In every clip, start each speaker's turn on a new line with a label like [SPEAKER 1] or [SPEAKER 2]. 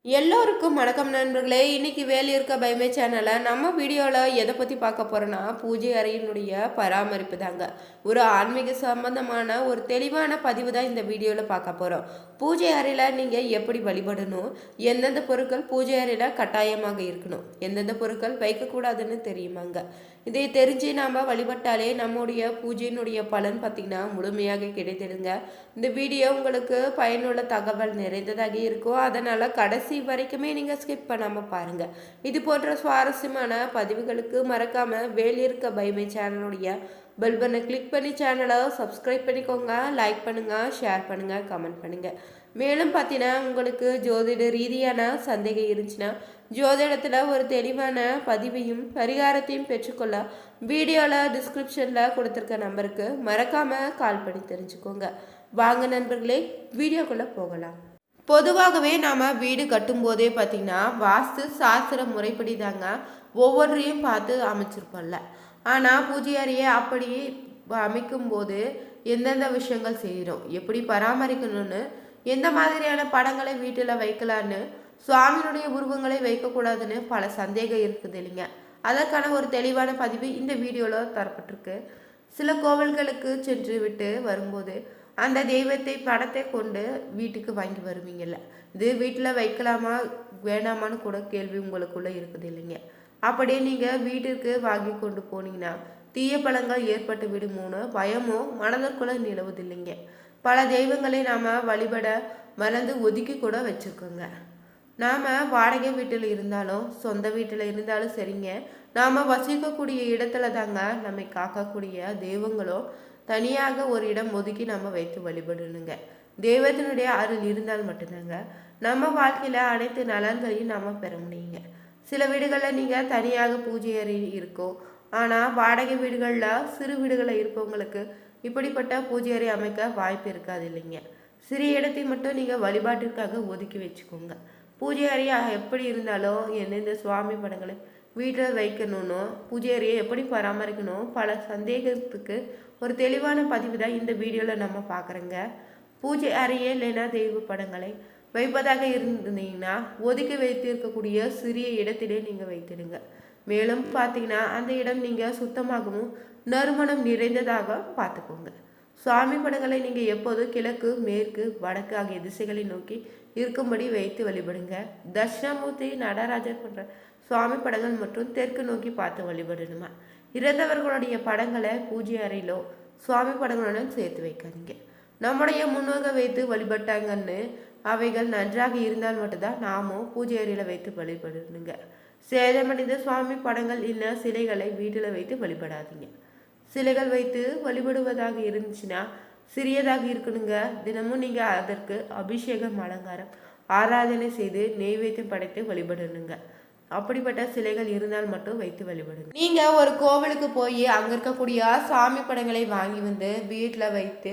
[SPEAKER 1] எல்லோருக்கும் வணக்கம் நண்பர்களே. இன்னைக்கு வேலை இருக்க பயமே சேனலை நம்ம வீடியோவில் எதை பற்றி பார்க்க போகிறோன்னா, பூஜை அறையினுடைய பராமரிப்பு தாங்க. ஒரு ஆன்மீக சம்பந்தமான ஒரு தெளிவான பதிவு தான் இந்த வீடியோவில் பார்க்க போகிறோம். பூஜை அறையில் நீங்கள் எப்படி வழிபடணும், எந்தெந்த பொருட்கள் பூஜை அறையில் கட்டாயமாக இருக்கணும், எந்தெந்த பொருட்கள் வைக்கக்கூடாதுன்னு தெரியுமாங்க. இதை தெரிஞ்சு நாம் வழிபட்டாலே நம்முடைய பூஜையினுடைய பலன் பார்த்திங்கன்னா முழுமையாக கிடைத்திடுங்க. இந்த வீடியோ உங்களுக்கு பயனுள்ள தகவல் நிறைந்ததாக இருக்கும். அதனால் கடைசி வரைக்குமே நீங்கள் ஸ்கிப் பண்ணாமல் பாருங்கள். இது போன்ற சுவாரஸ்யமான பதிவுகளுக்கு மறக்காமல் வேலியிருக்க பைமை சேனலுடைய பெல் பட்டனை கிளிக் பண்ணி சேனலை சப்ஸ்கிரைப் பண்ணிக்கோங்க. லைக் பண்ணுங்கள், ஷேர் பண்ணுங்கள், கமெண்ட் பண்ணுங்கள். மேலும் பார்த்தீங்கன்னா உங்களுக்கு ஜோதிட ரீதியான சந்தேகம் இருந்துச்சுன்னா ஜோதிடத்தில் ஒரு தெளிவான பதிவையும் பரிகாரத்தையும் பெற்றுக்கொள்ள வீடியோவில் டிஸ்கிரிப்ஷனில் கொடுத்துருக்க நம்பருக்கு மறக்காமல் கால் பண்ணி தெரிஞ்சுக்கோங்க. வாங்க நண்பர்களே, வீடியோக்குள்ளே போகலாம். பொதுவாகவே நாம் வீடு கட்டும்போதே பார்த்திங்கன்னா வாஸ்து சாஸ்திர முறைப்படி தாங்க ஒவ்வொன்றையும் பார்த்து அமைச்சிருப்போம்ல. ஆனால் பூஜை அறையை அப்படி அமைக்கும்போது எந்தெந்த விஷயங்கள் செய்கிறோம், எப்படி பராமரிக்கணும்னு, எந்த மாதிரியான படங்களை வீட்டில் வைக்கலான்னு, சுவாமியினுடைய உருவங்களை வைக்கக்கூடாதுன்னு பல சந்தேகம் இருக்குது இல்லைங்க. அதற்கான ஒரு தெளிவான பதிவு இந்த வீடியோவில் தரப்பட்டிருக்கு. சில கோவில்களுக்கு சென்று விட்டு வரும்போது அந்த தெய்வத்தை படத்தை கொண்டு வீட்டுக்கு வாங்கி வருவீங்கல்ல, இது வீட்டில் வைக்கலாமா வேணாமான்னு கூட கேள்வி உங்களுக்குள்ளே இருக்குது இல்லைங்க. அப்படியே நீங்கள் வீட்டிற்கு வாங்கி கொண்டு போனீங்கன்னா தீய பழங்கள் ஏற்பட்டு விடுமோன்னு பயமோ மனதிற்குள்ளே நிலவுதில்லைங்க. பல தெய்வங்களை நாம் வழிபட மறந்து ஒதுக்கி கூட வச்சுருக்கோங்க. நாம் வாடகை வீட்டில் இருந்தாலும் சொந்த வீட்டில் இருந்தாலும் சரிங்க, நாம் வசிக்கக்கூடிய இடத்துல தாங்க நம்மை காக்கக்கூடிய தெய்வங்களும் தனியாக ஒரு இடம் ஒதுக்கி நம்ம வைத்து வழிபடணுங்க. தெய்வத்தினுடைய அருள் இருந்தால் மட்டும்தாங்க நம்ம வாழ்க்கையில் அனைத்து நலன்களையும் நாம் பெற முடியுங்க. சில வீடுகளில் நீங்கள் தனியாக பூஜை அறை இருக்கும், ஆனால் வாடகை வீடுகளில் சிறு வீடுகளில் இருப்பவங்களுக்கு இப்படிப்பட்ட பூஜை அறை அமைக்க வாய்ப்பு இருக்காது இல்லைங்க. சிறிய இடத்தை மட்டும் நீங்கள் வழிபாட்டிற்காக ஒதுக்கி வச்சுக்கோங்க. பூஜை அறையை எப்படி இருந்தாலும் எந்தெந்த சுவாமி படங்களை வீட்டில் வைக்கணும்னோ, பூஜை அறையை எப்படி பராமரிக்கணும், பல சந்தேகத்துக்கு ஒரு தெளிவான பதிவு தான் இந்த வீடியோவில் நம்ம பார்க்குறோங்க. பூஜை அறையே இல்லைன்னா தெய்வ படங்களை வைப்பதாக இருந்தீங்கன்னா ஒதுக்கி வைத்திருக்கக்கூடிய சிறிய இடத்திலே நீங்கள் வைத்திடுங்க. மேலும் பார்த்தீங்கன்னா அந்த இடம் நீங்கள் சுத்தமாகவும் நறுமணம் நிறைந்ததாக பார்த்துக்கோங்க. சுவாமி படங்களை நீங்கள் எப்போதும் கிழக்கு, மேற்கு, வடக்கு ஆகிய திசைகளை நோக்கி இருக்கும்படி வைத்து வழிபடுங்க. தட்சிணாமூர்த்தி, நடராஜர் போன்ற சுவாமி படங்கள் மற்றும் தெற்கு நோக்கி பார்த்து வழிபடணுமா. இறந்தவர்களுடைய படங்களை பூஜை அறையிலோ சுவாமி படங்களுடன் சேர்த்து வைக்காதீங்க. நம்முடைய முன்னோர்கள் வைத்து வழிபட்டாங்கன்னு அவைகள் நன்றாக இருந்தால் மட்டும்தான் நாமும் பூஜை அறையில் வைத்து வழிபடணுங்க. சேதமடைந்த சுவாமி படங்கள் இல்லை சிலைகளை வீட்டில் வைத்து வழிபடாதீங்க. சிலைகள் வைத்து வழிபடுவதாக இருந்துச்சுன்னா சிறியதாக இருக்கணுங்க. தினமும் நீங்கள் அதற்கு அபிஷேகம், அலங்காரம், ஆராதனை செய்து நெய்வேத்தியம் படைத்து வழிபடணுங்க. அப்படிப்பட்ட சிலைகள் இருந்தால் மட்டும் வைத்து வழிபடுங்க. நீங்கள் ஒரு கோவிலுக்கு போய் அங்கே இருக்கக்கூடிய சாமி படங்களை வாங்கி வந்து வீட்டில் வைத்து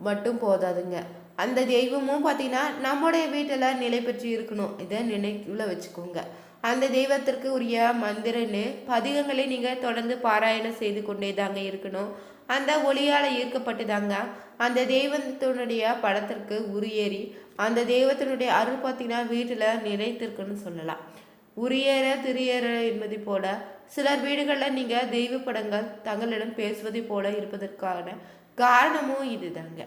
[SPEAKER 1] மட்டும் போதாதுங்க. அந்த தெய்வமும் பார்த்தீங்கன்னா நம்முடைய வீட்டில் நிலை பெற்று இருக்கணும். இதை நினைவுல வச்சுக்கோங்க. அந்த தெய்வத்திற்கு உரிய மந்திரன்னு பதிகங்களை நீங்கள் தொடர்ந்து பாராயணம் செய்து கொண்டே தாங்க இருக்கணும். அந்த ஒளியால் ஈர்க்கப்பட்டு தாங்க அந்த தெய்வத்தினுடைய படத்திற்கு உரியேறி அந்த தெய்வத்தினுடைய அருள் பார்த்தீங்கன்னா வீட்டில் நிலைத்திருக்குன்னு சொல்லலாம். உரியேற திரியேற என்பதை போல சிலர் வீடுகளில் நீங்கள் தெய்வ படங்கள் தங்களிடம் பேசுவதை போல இருப்பதற்கான காரணமும் இதுதாங்க.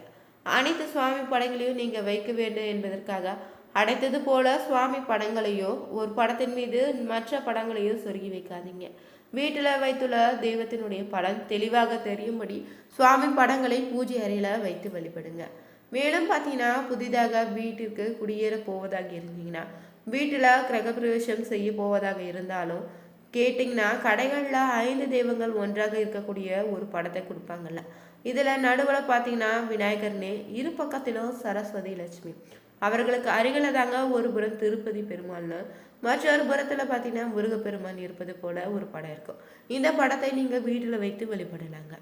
[SPEAKER 1] அனைத்து சுவாமி படங்களையும் நீங்கள் வைக்க வேண்டும் என்பதற்காக அடைத்தது போல சுவாமி படங்களையோ ஒரு படத்தின் மீது மற்ற படங்களையோ சொருகி வைக்காதீங்க. வீட்டில் வைத்துள்ள தெய்வத்தினுடைய படம் தெளிவாக தெரியும்படி சுவாமி படங்களை பூஜை அறையில் வைத்து வழிபடுங்க. மேலும் பார்த்தீங்கன்னா புதிதாக வீட்டிற்கு குடியேற போவதாக இருந்தீங்கன்னா, வீட்டில் கிரகப்பிரவேசம் செய்ய போவதாக இருந்தாலும் கேட்டிங்கன்னா கடைகளில் 5 தெய்வங்கள் ஒன்றாக இருக்கக்கூடிய ஒரு படத்தை கொடுப்பாங்கல்ல. இதில் நடுவில் பார்த்தீங்கன்னா விநாயகர்னே, இரு பக்கத்திலும் சரஸ்வதி, லட்சுமி, அவர்களுக்கு அருகில் தாங்க ஒரு புறம் திருப்பதி பெருமாள்னு மற்றொரு புறத்தில் பார்த்தீங்கன்னா முருகப்பெருமான் இருப்பது போல ஒரு படம் இருக்கும். இந்த படத்தை நீங்கள் வீட்டில் வைத்து வழிபடலாங்க.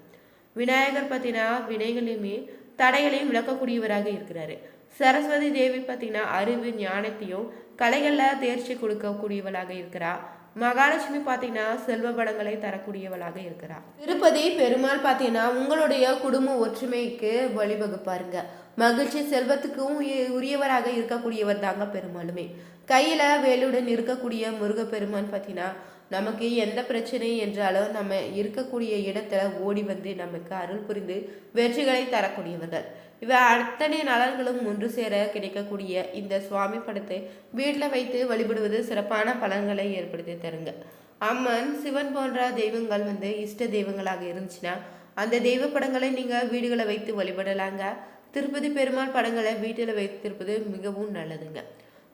[SPEAKER 1] விநாயகர் பார்த்தீங்கன்னா வினைகளையுமே தடைகளையும் விளக்கக்கூடியவராக இருக்கிறாரு. சரஸ்வதி தேவி பார்த்தீங்கன்னா அறிவு, ஞானத்தையும் கலைகளில் தேர்ச்சி கொடுக்கக்கூடியவளாக இருக்கிறா. மகாலட்சுமி பார்த்தீங்கன்னா செல்வ பலங்களை தரக்கூடியவளாக இருக்கிறார். திருப்பதி பெருமாள் பார்த்தீங்கன்னா உங்களுடைய குடும்ப ஒற்றுமைக்கு வழிவகுப்பாருங்க. மகிழ்ச்சி செல்வத்துக்கும் உரியவராக இருக்கக்கூடியவர் தாங்க பெருமாளுமே. கையில வேலுடன் இருக்கக்கூடிய முருகப்பெருமான் பார்த்தீங்கன்னா நமக்கு எந்த பிரச்சனை என்றாலும் நம்ம இருக்கக்கூடிய இடத்துல ஓடி வந்து நமக்கு அருள் புரிந்து வெற்றிகளை தரக்கூடியவர்கள். இவை அத்தனை நலன்களும் ஒன்று சேர கிடைக்கக்கூடிய இந்த சுவாமி படத்தை வீட்டில் வைத்து வழிபடுவது சிறப்பான பலன்களை ஏற்படுத்தி தருங்க. அம்மன், சிவன் போன்ற தெய்வங்கள் இஷ்ட தெய்வங்களாக இருந்துச்சுன்னா அந்த தெய்வ படங்களை நீங்கள் வீடுகளை வைத்து வழிபடலாங்க. திருப்பதி பெருமாள் படங்களை வீட்டில் வைத்திருப்பது மிகவும் நல்லதுங்க.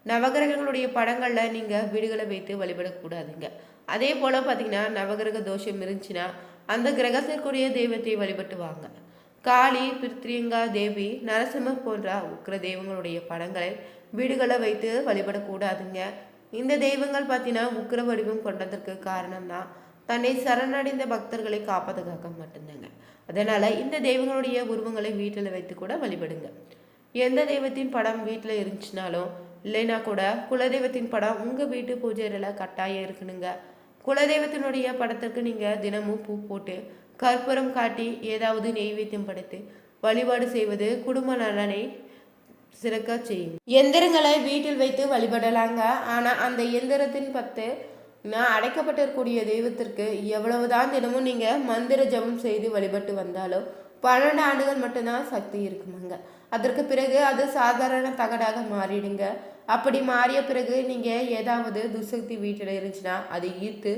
[SPEAKER 1] நவகிரகங்களுடைய படங்களில் நீங்கள் வீடுகளை வைத்து வழிபடக்கூடாதுங்க. அதே போல் பார்த்தீங்கன்னா நவகிரக தோஷம் இருந்துச்சுன்னா அந்த கிரகத்திற்குரிய தெய்வத்தை வழிபட்டு வாங்க. காளி, பிருத்ரியங்கா தேவி, நரசிம்மர் போன்ற உக்கிர தெய்வங்களுடைய படங்களை வீடுகளை வைத்து வழிபடக்கூடாதுங்க. இந்த தெய்வங்கள் பார்த்தீங்கன்னா உக்கிர வடிவம் கொண்டதற்கு காரணம்னா தன்னை சரணடைந்த பக்தர்களை காப்பதுக்காக மட்டும்தாங்க. அதனால் இந்த தெய்வங்களுடைய உருவங்களை வீட்டில் வைத்து கூட வழிபடுங்க. எந்த தெய்வத்தின் படம் வீட்டில் இருந்துச்சுனாலும் இல்லைன்னா கூட குலதெய்வத்தின் படம் உங்கள் வீட்டு பூஜையில் கட்டாயம் இருக்கணுங்க. குலதெய்வத்தினுடைய படத்திற்கு நீங்கள் தினமும் பூ போட்டு கற்பூரம் காட்டி ஏதாவது நெய்வேத்தியம் படைத்து வழிபாடு செய்வது குடும்ப நலனை சிறக்க செய்யும். எந்திரங்களை வீட்டில் வைத்து வழிபடலாங்க. ஆனால் அந்த எந்திரத்தின் அடைக்கப்பட்டிருக்கூடிய தெய்வத்திற்கு எவ்வளவுதான் தினமும் நீங்கள் மந்திர ஜபம் செய்து வழிபட்டு வந்தாலும் 12 ஆண்டுகள் மட்டும்தான் சக்தி இருக்குமாங்க. அதற்கு பிறகு அது சாதாரண தகடாக மாறிடுங்க. அப்படி மாறிய பிறகு நீங்கள் ஏதாவது துசக்தி வீட்டில் இருந்துச்சுன்னா அதை ஈர்த்து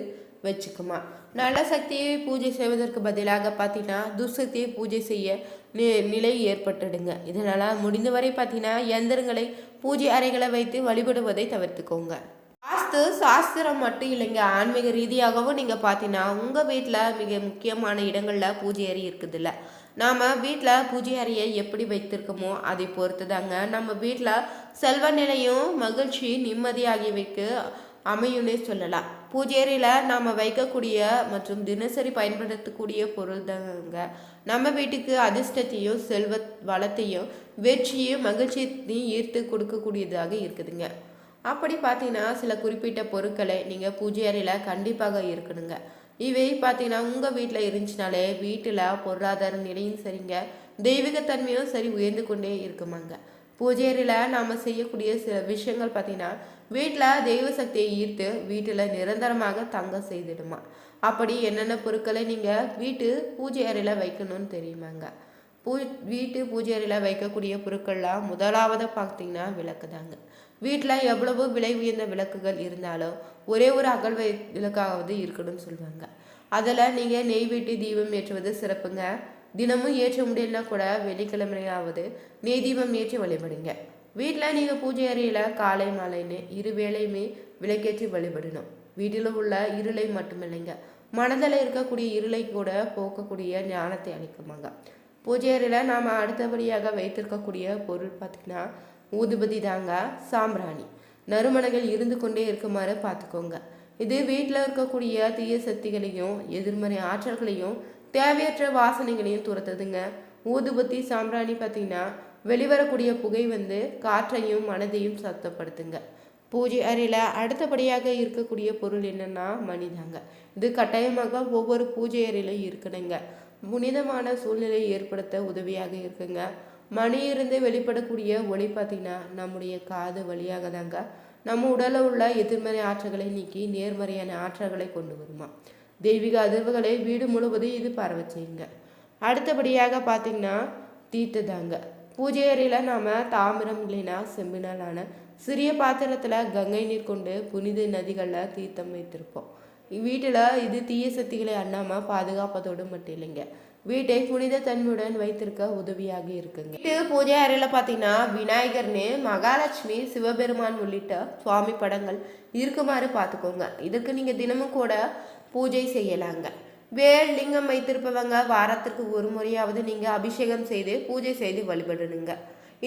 [SPEAKER 1] வச்சுக்குமா. நல்ல சக்தியை பூஜை செய்வதற்கு பதிலாக பார்த்தீங்கன்னா துசக்தியை பூஜை செய்ய நிலை ஏற்பட்டுடுங்க. இதனால் முடிந்தவரை பார்த்தீங்கன்னா எந்திரங்களை பூஜை அறைகளை வைத்து வழிபடுவதை தவிர்த்துக்கோங்க. சாஸ்திரம் மட்டும் இல்லைங்க, ஆன்மீக ரீதியாகவும் நீங்கள் பார்த்தீங்கன்னா உங்கள் வீட்டில் மிக முக்கியமான இடங்களில் பூஜை அறை இருக்குதுல்ல. நாம் வீட்டில் பூஜை அறையை எப்படி வைத்திருக்கோமோ அதை பொறுத்து தாங்க நம்ம வீட்டில் செல்வ நிலையும் மகிழ்ச்சி நிம்மதி ஆகியவைக்கு அமையும்னே சொல்லலாம். பூஜை அறையில் நாம் வைக்கக்கூடிய மற்றும் தினசரி பயன்படுத்தக்கூடிய பொருள் தாங்க நம்ம வீட்டுக்கு அதிர்ஷ்டத்தையும் செல்வ வளத்தையும் வெற்றியும் மகிழ்ச்சியையும் ஈர்த்து கொடுக்கக்கூடியதாக இருக்குதுங்க. அப்படி பார்த்தீங்கன்னா சில குறிப்பிட்ட பொருட்களை நீங்கள் பூஜை அறையில் கண்டிப்பாக இருக்கணுங்க. இவை பார்த்தீங்கன்னா உங்கள் வீட்டில் இருந்துச்சுனாலே வீட்டில் பொருளாதார நிலையும் சரிங்க, தெய்வீகத்தன்மையும் சரி உயர்ந்து கொண்டே இருக்குமாங்க. பூஜை அறையில் நாம் செய்யக்கூடிய சில விஷயங்கள் பார்த்தீங்கன்னா வீட்டில் தெய்வ சக்தியை ஈர்த்து வீட்டில் நிரந்தரமாக தங்க செய்திடுமா. அப்படி என்னென்ன பொருட்களை நீங்கள் வீட்டு பூஜை அறையில் வைக்கணும்னு தெரியுமாங்க. வீட்டு பூஜை அறையில் வைக்கக்கூடிய பொருட்கள்லாம் முதலாவது பார்த்தீங்கன்னா விளக்கு தாங்க. வீட்டில் எவ்வளவு விலை உயர்ந்த விளக்குகள் இருந்தாலும் ஒரே ஒரு அகல் விளக்காவது இருக்கணும்னு சொல்லுவாங்க. அதில் நீங்கள் நெய் வீட்டு தீபம் ஏற்றுவது சிறப்புங்க. தினமும் ஏற்ற முடியலனா கூட வெள்ளிக்கிழமையாவது நெய் தீபம் ஏற்றி வழிபடுங்க. வீட்டில் நீங்கள் பூஜை அறையில் காலை மாலைன்னு இரு வேளையுமே விளக்கேற்றி வழிபடணும். வீட்டில் உள்ள இருளை மட்டுமில்லைங்க, மனதில் இருக்கக்கூடிய இருளை கூட போக்கக்கூடிய ஞானத்தை அளிக்குமாங்க. பூஜை அறையில் நாம் அடுத்தபடியாக வைத்திருக்கக்கூடிய பொருள் பார்த்திங்கன்னா ஊதுபதி தாங்க. சாம்பிராணி நறுமணங்கள் இருந்து கொண்டே இருக்குமாறு பார்த்துக்கோங்க. இது வீட்டில் இருக்கக்கூடிய தீய சக்திகளையும் எதிர்மறை ஆற்றல்களையும் தேவையற்ற வாசனைகளையும் துரத்துதுங்க. ஊதுபத்தி சாம்பிராணி பார்த்திங்கன்னா வெளிவரக்கூடிய புகை காற்றையும் மனதையும் சத்தப்படுத்துங்க. பூஜை அறையில் அடுத்தபடியாக இருக்கக்கூடிய பொருள் என்னென்னா மணிதாங்க. இது கட்டாயமாக ஒவ்வொரு பூஜை அறையிலும் இருக்கணுங்க. புனிதமான சூழ்நிலையை ஏற்படுத்த உதவியாக இருக்குங்க. மணியிலிருந்து வெளிப்படக்கூடிய ஒளி பார்த்திங்கன்னா நம்முடைய காது வழியாக தாங்க நம்ம உடலில் உள்ள எதிர்மறை ஆற்றல்களை நீக்கி நேர்மறையான ஆற்றல்களை கொண்டு வருமா. தெய்வீக அதிர்வுகளை வீடு முழுவதும் இது பரவ செய்யுங்க. அடுத்தபடியாக பார்த்திங்கன்னா தீர்த்து தாங்க. பூஜை அறையில் நாம் தாமிரம் இல்லைன்னா செம்பினாலான சிறிய பாத்திரத்தில் கங்கை நீர் கொண்டு புனித நதிகளில் தீர்த்தம் வைத்திருப்போம். வீட்டில் இது தீய சக்திகளை அண்ணாமல் பாதுகாப்பதோடு மட்டும் இல்லைங்க, வீட்டை புனித தன்மையுடன் வைத்திருக்க உதவியாக இருக்குங்க. வீட்டு பூஜை அறையில் பார்த்தீங்கன்னா விநாயகர்னு, மகாலட்சுமி, சிவபெருமான் உள்ளிட்ட சுவாமி படங்கள் இருக்குமாறு பார்த்துக்கோங்க. இதற்கு நீங்கள் தினமும் கூட பூஜை செய்யலாங்க. வேல் லிங்கம் வைத்திருப்பவங்க வாரத்திற்கு ஒரு முறையாவது நீங்கள் அபிஷேகம் செய்து பூஜை செய்து வழிபடணுங்க.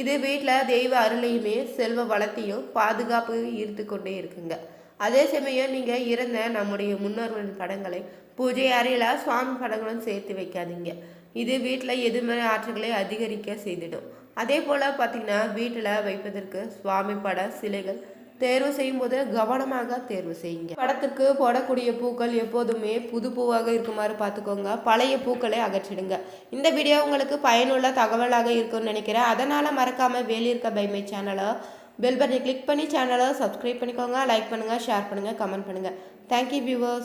[SPEAKER 1] இது வீட்டில் தெய்வ அருளையுமே செல்வ வளத்தையும் பாதுகாப்பு ஈர்த்து கொண்டே இருக்குங்க. அதே சமயம் நீங்கள் இறந்த நம்முடைய முன்னோர்களின் படங்களை பூஜை அறையில் சுவாமி படங்களும் சேர்த்து வைக்காதீங்க. இது வீட்டில் எதிர்மறை ஆற்றல்களை அதிகரிக்க செய்திடும். அதே போல் பார்த்திங்கன்னா வீட்டில் வைப்பதற்கு சுவாமி பட சிலைகள் தேர்வு செய்யும் போது கவனமாக தேர்வு செய்யுங்க. படத்திற்கு போடக்கூடிய பூக்கள் எப்போதுமே புது பூவாக இருக்குமாறு பார்த்துக்கோங்க. பழைய பூக்களை அகற்றிடுங்க. இந்த வீடியோ உங்களுக்கு பயனுள்ள தகவலாக இருக்கும்னு நினைக்கிறேன். அதனால மறக்காம வேலியிருக்க பைமை சேனலை பெல் பட்டனை கிளிக் பண்ணி சேனலை சப்ஸ்கிரைப் பண்ணிக்கோங்க. லைக் பண்ணுங்க, ஷேர் பண்ணுங்க, கமெண்ட் பண்ணுங்க. Thank you viewers.